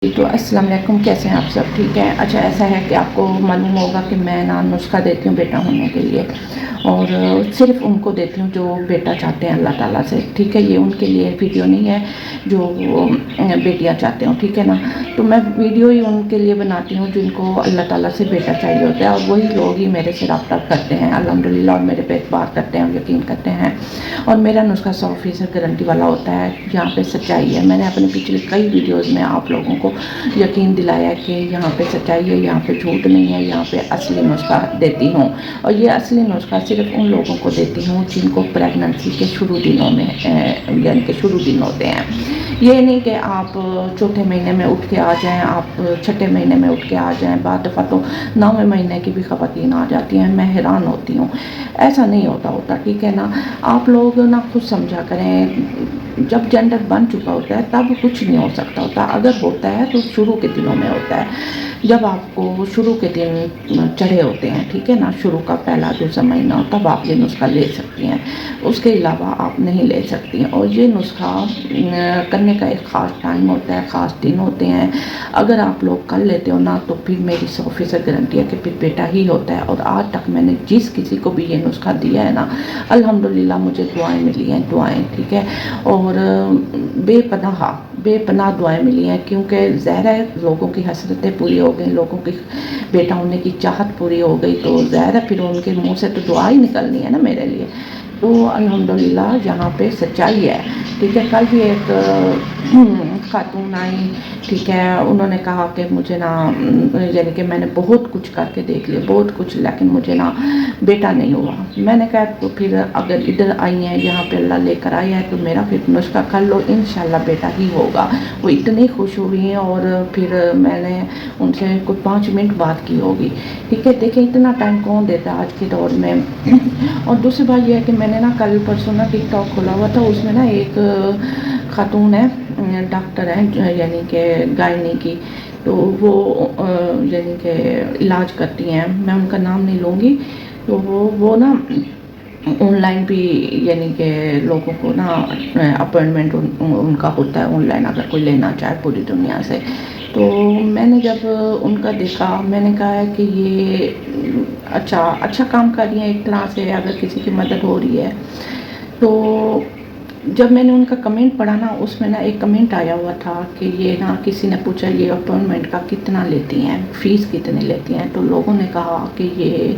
तो अस्सलाम वालेकुम, कैसे हैं आप सब? ठीक है। अच्छा, ऐसा है कि आपको मालूम होगा कि मैं ना नुस्खा देती हूँ बेटा होने के लिए, और सिर्फ़ उनको देती हूँ जो बेटा चाहते हैं अल्लाह ताला से। ठीक है, ये उनके लिए वीडियो नहीं है जो बेटियाँ चाहते हो, ठीक है ना। तो मैं वीडियो ही उनके लिए बनाती हूँ जिनको अल्लाह ताला से बेटा चाहिए होता है, और वही लोग ही मेरे से रब्ता करते हैं अल्हम्दुलिल्लाह, और मेरे पे एतबार करते हैं और यकीन करते हैं। और मेरा नुस्खा 100% गारंटी वाला होता है, यहाँ पे सच्चाई है। मैंने अपने पिछले कई वीडियोज़ में आप लोगों को यकीन दिलाया कि यहाँ पे सच्चाई है, यहाँ पे झूठ नहीं है, यहाँ पे असली नुस्खा देती हूँ। और ये असली नुस्खा सिर्फ उन लोगों को देती हूँ जिनको प्रेगनेंसी के शुरू दिनों में यानी कि शुरू दिन होते हैं। ये नहीं कि आप चौथे महीने में उठ के आ जाएं, आप छठे महीने में उठ के आ जाएं। बाद दफ़ा तो 9वें महीने की भी ख़वातीन आ जाती हैं, मैं हैरान होती हूँ। ऐसा नहीं होता, ठीक है ना। आप लोग ना खुद समझा करें, जब जेंडर बन चुका होता है तब कुछ नहीं हो सकता होता। अगर होता है तो शुरू के दिनों में होता है, जब आपको शुरू के दिन चढ़े होते हैं, ठीक है ना, शुरू का पहला दूसरा महीना हो, तब आप ये नुस्खा ले सकती हैं। उसके अलावा आप नहीं ले सकती हैं। और ये नुस्खा करने का एक ख़ास टाइम होता है, ख़ास दिन होते हैं। अगर आप लोग कर लेते हो ना, तो फिर मेरी 100% गारंटी है कि फिर बेटा ही होता है। और आज तक मैंने जिस किसी को भी ये नुस्खा दिया है ना, अल्हम्दुलिल्लाह मुझे दुआएं मिली हैं, दुआएं, ठीक है। और बेपनाह दुआएं मिली हैं, क्योंकि ज़ाहिर है लोगों की हसरतें पूरी हो गई, लोगों की बेटा होने की चाहत पूरी हो गई, तो ज़ाहिर है फिर उनके मुंह से तो दुआ ही निकलनी है ना मेरे लिए। तो अल्हम्दुलिल्लाह यहाँ पे सच्चाई है, ठीक है। कल भी एक खातून आई, ठीक है, उन्होंने कहा कि मुझे ना यानी कि मैंने बहुत कुछ करके देख लिया, बहुत कुछ, लेकिन मुझे ना बेटा नहीं हुआ। मैंने कहा तो फिर अगर इधर आई हैं, यहाँ पे अल्लाह लेकर आया है, तो मेरा फिर नुस्खा कर लो, इंशाल्लाह बेटा ही होगा। वो इतनी खुश हुई हैं, और फिर मैंने उनसे कुछ 5 मिनट बात की होगी, ठीक है। देखिए इतना टाइम कौन देता है आज के दौर में। और दूसरी बात यह है कि मैंने ना कल परसों ना टिकटॉक खोला हुआ था, उसमें ना एक खातून है, डॉक्टर है, यानी कि गायनी की, तो वो यानी कि इलाज करती हैं, मैं उनका नाम नहीं लूँगी। तो वो ना ऑनलाइन भी यानी कि लोगों को ना अपॉइंटमेंट उनका होता है ऑनलाइन, अगर कोई लेना चाहे पूरी दुनिया से। तो मैंने जब उनका देखा, मैंने कहा है कि ये अच्छा काम कर रही है एक तरह से, अगर किसी की मदद हो रही है। तो जब मैंने उनका कमेंट पढ़ा ना, उसमें ना एक कमेंट आया हुआ था कि ये ना किसी ने पूछा ये अपॉइंटमेंट का कितना लेती हैं, फ़ीस कितनी लेती हैं। तो लोगों ने कहा कि ये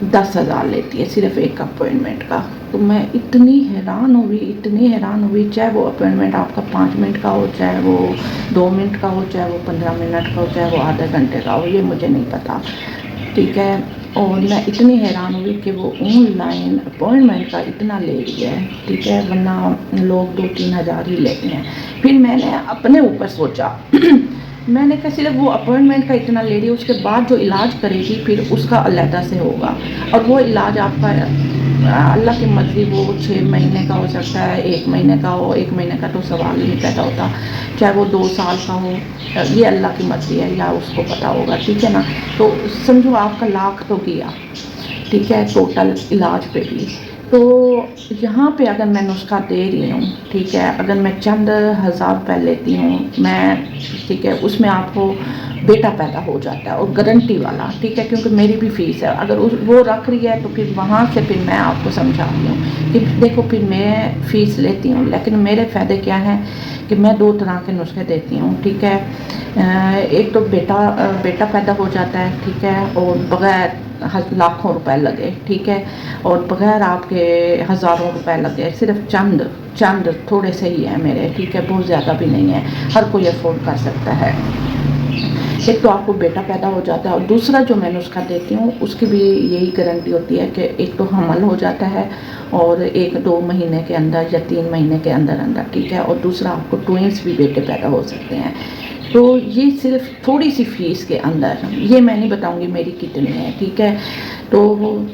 10,000 लेती है सिर्फ़ एक अपॉइंटमेंट का। तो मैं इतनी हैरान हुई, चाहे वो अपॉइंटमेंट आपका 5 मिनट का हो, चाहे वो 2 मिनट का हो, चाहे वो 15 मिनट का हो, चाहे वो आधे घंटे का हो, ये मुझे नहीं पता, ठीक है। और मैं इतनी हैरान हुई कि वो ऑनलाइन अपॉइंटमेंट का इतना ले रही है, ठीक है, वरना लोग 2-3 हज़ार ही लेते हैं। फिर मैंने अपने ऊपर सोचा मैंने कहा सिर्फ वो अपॉइंटमेंट का इतना ले रही है, उसके बाद जो इलाज करेगी फिर उसका अलहदा से होगा। और वो इलाज आपका अल्लाह की मर्ज़ी, वो 6 महीने का हो सकता है, 1 महीने का हो। 1 महीने का तो सवाल ही नहीं पैदा होता, चाहे वो 2 साल का हो, ये अल्लाह की मर्ज़ी है, या उसको पता होगा, ठीक है ना। तो समझो आपका लाख तो गया, ठीक है, टोटल इलाज पे भी। तो यहाँ पे अगर मैं नुस्खा दे रही हूँ, ठीक है, अगर मैं चंद हज़ार रुपये लेती हूँ मैं, ठीक है, उसमें आपको बेटा पैदा हो जाता है, और गारंटी वाला, ठीक है, क्योंकि मेरी भी फ़ीस है। अगर वो रख रही है तो फिर वहाँ से फिर मैं आपको समझा रही हूँ कि देखो फिर मैं फ़ीस लेती हूँ, लेकिन मेरे फ़ायदे क्या हैं कि मैं 2 तरह के नुस्खे देती हूँ, ठीक है। एक तो बेटा पैदा हो जाता है, ठीक है, और बग़ैर लाखों रुपए लगे, ठीक है, और बग़ैर आपके हज़ारों रुपए लगे, सिर्फ चंद थोड़े से ही है मेरे, ठीक है, बहुत ज़्यादा भी नहीं है, हर कोई अफोर्ड कर सकता है। एक तो आपको बेटा पैदा हो जाता है, और दूसरा जो मैं नुस्खा देती हूँ उसकी भी यही गारंटी होती है कि एक तो हमल हो जाता है, और 1-2 महीने के अंदर या 3 महीने के अंदर, ठीक है, और दूसरा आपको ट्विंस भी बेटे पैदा हो सकते हैं। तो ये सिर्फ थोड़ी सी फ़ीस के अंदर, ये मैं नहीं बताऊंगी मेरी कितनी है, ठीक है, तो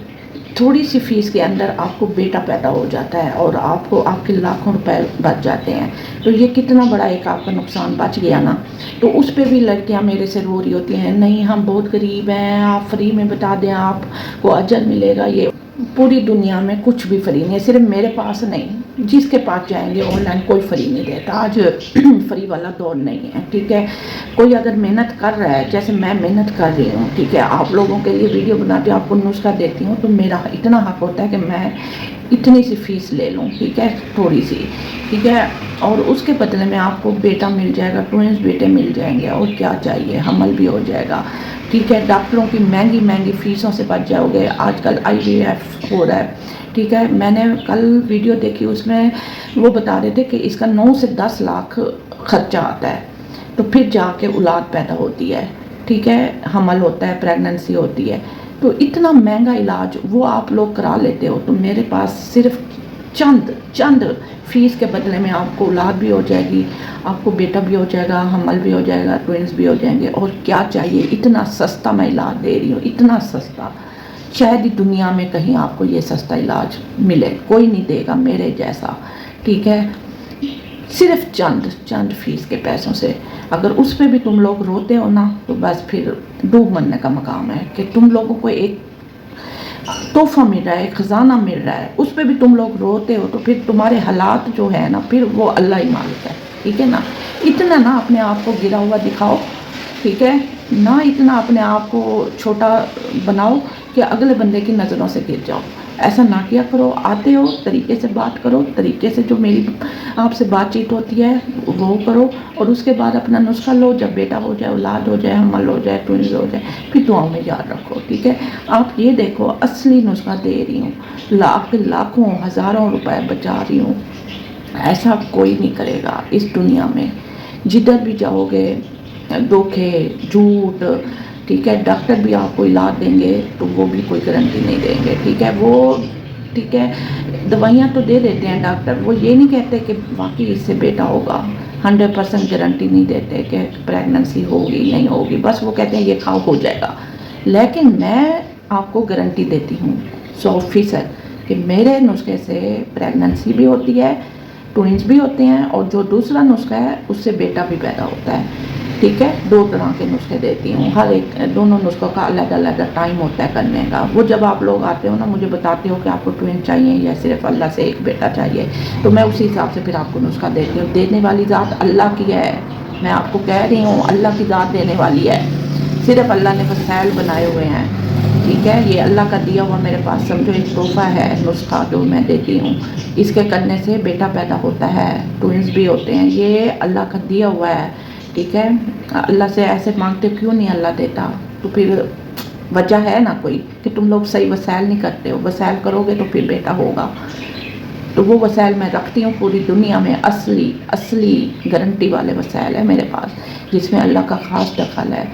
थोड़ी सी फ़ीस के अंदर आपको बेटा पैदा हो जाता है, और आपको आपके लाखों रुपए बच जाते हैं। तो ये कितना बड़ा एक आपका नुकसान बच गया ना। तो उस पे भी लड़कियां मेरे से रो रही होती हैं, नहीं हम बहुत गरीब हैं, आप फ्री में बता दें, आपको अजर मिलेगा। ये पूरी दुनिया में कुछ भी फ्री नहीं है, सिर्फ मेरे पास नहीं, جس کے پاس جائیں گے آن لائن کوئی فری نہیں دیتا، آج فری والا دور نہیں ہے، ٹھیک ہے. کوئی اگر محنت کر رہا ہے جیسے میں محنت کر رہی ہوں، ٹھیک ہے، آپ لوگوں کے لیے ویڈیو بناتی ہوں، آپ کو نسخہ دیتی ہوں، تو میرا اتنا حق ہوتا ہے کہ میں اتنی سی فیس لے لوں، ٹھیک ہے، تھوڑی سی، ٹھیک ہے، اور اس کے بدلے میں آپ کو بیٹا مل جائے گا، ٹوئنس بیٹے مل جائیں گے، اور کیا چاہیے، حمل بھی ہو جائے گا، ٹھیک ہے. ڈاکٹروں کی مہنگی مہنگی فیسوں سے بچ جاؤ گے. آج کل IVF ہو رہا ہے، ٹھیک ہے. میں نے کل ویڈیو دیکھی، اس میں وہ بتا رہے تھے کہ اس کا 9 سے 10 لاکھ خرچہ آتا ہے، تو پھر جا کے اولاد پیدا ہوتی ہے، ٹھیک ہے، حمل ہوتا ہے، پریگننسی ہوتی ہے. تو اتنا مہنگا علاج وہ آپ لوگ کرا لیتے ہو، تو میرے پاس صرف چند فیس کے بدلے میں آپ کو اولاد بھی ہو جائے گی، آپ کو بیٹا بھی ہو جائے گا، حمل بھی ہو جائے گا، ٹوئنس بھی ہو جائیں گے، اور کیا چاہیے. اتنا سستا میں علاج دے رہی ہوں، اتنا سستا، شاید ہی دنیا میں کہیں آپ کو یہ سستا علاج ملے، کوئی نہیں دے گا میرے جیسا، ٹھیک ہے. صرف چند فیس کے پیسوں سے، اگر اس پہ بھی تم لوگ روتے ہو نا، تو بس پھر ڈوب مرنے کا مقام ہے کہ تم لوگوں کو ایک تحفہ مل رہا ہے، ایک خزانہ مل رہا ہے، اس پہ بھی تم لوگ روتے ہو، تو پھر تمہارے حالات جو ہے نا، پھر وہ اللہ ہی مالک ہے، ٹھیک ہے نا. اتنا نہ اپنے آپ کو گرا ہوا دکھاؤ، ٹھیک ہے، نہ اتنا اپنے آپ کو چھوٹا بناؤ کہ اگلے بندے کی نظروں سے گر جاؤ. ایسا نہ کیا کرو. آتے ہو طریقے سے بات کرو، طریقے سے جو میری آپ سے بات چیت ہوتی ہے وہ کرو، اور اس کے بعد اپنا نسخہ لو. جب بیٹا ہو جائے، اولاد ہو جائے، حمل ہو جائے، ٹوئنز ہو جائے، پھر دعاؤں میں یاد رکھو، ٹھیک ہے. آپ یہ دیکھو، اصلی نسخہ دے رہی ہوں، لاکھوں ہزاروں روپے بچا رہی ہوں. ایسا کوئی نہیں کرے گا اس دنیا میں. جدھر بھی جاؤ گے دھوکے، جھوٹ، ٹھیک ہے. ڈاکٹر بھی آپ کو علاج دیں گے تو وہ بھی کوئی گارنٹی نہیں دیں گے، ٹھیک ہے. وہ ٹھیک ہے دوائیاں تو دے دیتے ہیں ڈاکٹر، وہ یہ نہیں کہتے کہ واقعی اس سے بیٹا ہوگا. 100% گارنٹی نہیں دیتے کہ پریگننسی ہوگی نہیں ہوگی، بس وہ کہتے ہیں یہ کھاؤ ہو جائے گا. لیکن میں آپ کو گارنٹی دیتی ہوں 100% کہ میرے نسخے سے پریگننسی بھی ہوتی ہے، ٹوئنس بھی ہوتے ہیں، اور جو دوسرا نسخہ ہے اس سے بیٹا بھی پیدا ہوتا ہے، ٹھیک ہے. 2 طرح کے نسخے دیتی ہوں، ہر ایک دونوں نسخوں کا الگ الگ ٹائم ہوتا ہے کرنے کا. وہ جب آپ لوگ آتے ہو نا، مجھے بتاتے ہو کہ آپ کو ٹوئن چاہیے یا صرف اللہ سے ایک بیٹا چاہیے، تو میں اسی حساب سے پھر آپ کو نسخہ دیتی ہوں. دینے والی ذات اللہ کی ہے، میں آپ کو کہہ رہی ہوں، اللہ کی ذات دینے والی ہے. صرف اللہ نے وسائل بنائے ہوئے ہیں، ٹھیک ہے. یہ اللہ کا دیا ہوا میرے پاس سمجھو ایک تحفہ ہے نسخہ جو میں دیتی ہوں. اس کے کرنے سے بیٹا پیدا ہوتا ہے، ٹوئنس بھی ہوتے ہیں، یہ اللہ کا دیا ہوا ہے، ٹھیک ہے. اللہ سے ایسے مانگتے کیوں نہیں اللہ دیتا؟ تو پھر وجہ ہے نا کوئی کہ تم لوگ صحیح وسائل نہیں کرتے ہو. وسائل کرو گے تو پھر بیٹا ہوگا. تو وہ وسائل میں رکھتی ہوں پوری دنیا میں، اصلی گارنٹی والے وسائل ہیں میرے پاس، جس میں اللہ کا خاص دخل ہے.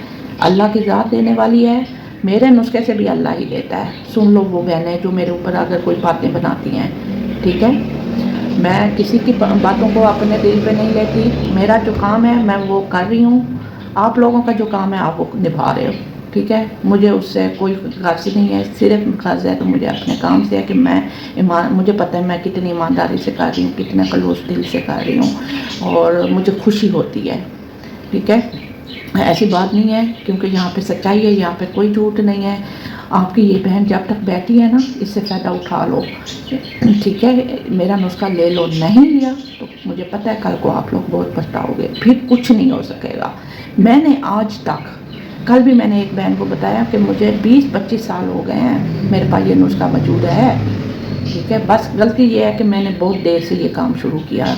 اللہ کی ذات دینے والی ہے، میرے نسخے سے بھی اللہ ہی دیتا ہے. سن لو وہ بہنیں جو میرے اوپر اگر کوئی باتیں بناتی ہیں، ٹھیک ہے. میں کسی کی باتوں کو اپنے دل پہ نہیں لیتی. میرا جو کام ہے میں وہ کر رہی ہوں، آپ لوگوں کا جو کام ہے آپ وہ نبھا رہے ہو، ٹھیک ہے. مجھے اس سے کوئی غرض نہیں ہے، صرف غرض ہے تو مجھے اپنے کام سے ہے کہ میں مجھے پتہ ہے میں کتنی ایمانداری سے کر رہی ہوں، کتنے خلوص دل سے کر رہی ہوں، اور مجھے خوشی ہوتی ہے، ٹھیک ہے. ایسی بات نہیں ہے، کیونکہ یہاں پہ سچائی ہے، یہاں پہ کوئی جھوٹ نہیں ہے. آپ کی یہ بہن جب تک بیٹھی ہے نا، اس سے فائدہ اٹھا لو، ٹھیک ہے. میرا نسخہ لے لو، نہیں لیا تو مجھے پتہ ہے کل کو آپ لوگ بہت پچھتاؤ گے، پھر کچھ نہیں ہو سکے گا. میں نے آج تک، کل بھی میں نے ایک بہن کو بتایا کہ مجھے 20-25 سال ہو گئے ہیں، میرے پاس یہ نسخہ موجود ہے، ٹھیک ہے. بس غلطی یہ ہے کہ میں نے بہت دیر سے یہ کام شروع کیا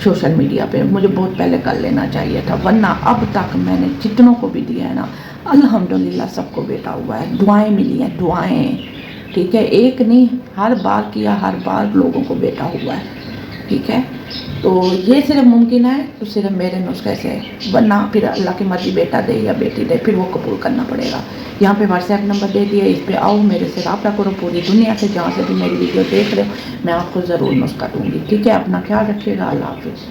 سوشل میڈیا پہ. مجھے بہت پہلے کر لینا چاہیے تھا، ورنہ اب تک میں نے جتنوں کو بھی دیا ہے نا، الحمدللہ سب کو بیٹا ہوا ہے. دعائیں ملی ہیں، دعائیں، ٹھیک ہے. ایک نہیں، ہر بار کیا، ہر بار لوگوں کو بیٹا ہوا ہے، ٹھیک ہے. تو یہ صرف ممکن ہے تو صرف میرے نسخے سے، ورنہ پھر اللہ کی مرضی بیٹا دے یا بیٹی دے، پھر وہ قبول کرنا پڑے گا. یہاں پہ واٹس ایپ نمبر دے دیا، اس پہ آؤ، میرے سے رابطہ کرو. پوری دنیا سے جہاں سے بھی میری ویڈیو دیکھ رہے ہو، میں آپ کو ضرور نسخہ دوں گی، ٹھیک ہے. اپنا خیال رکھیے گا. اللہ حافظ.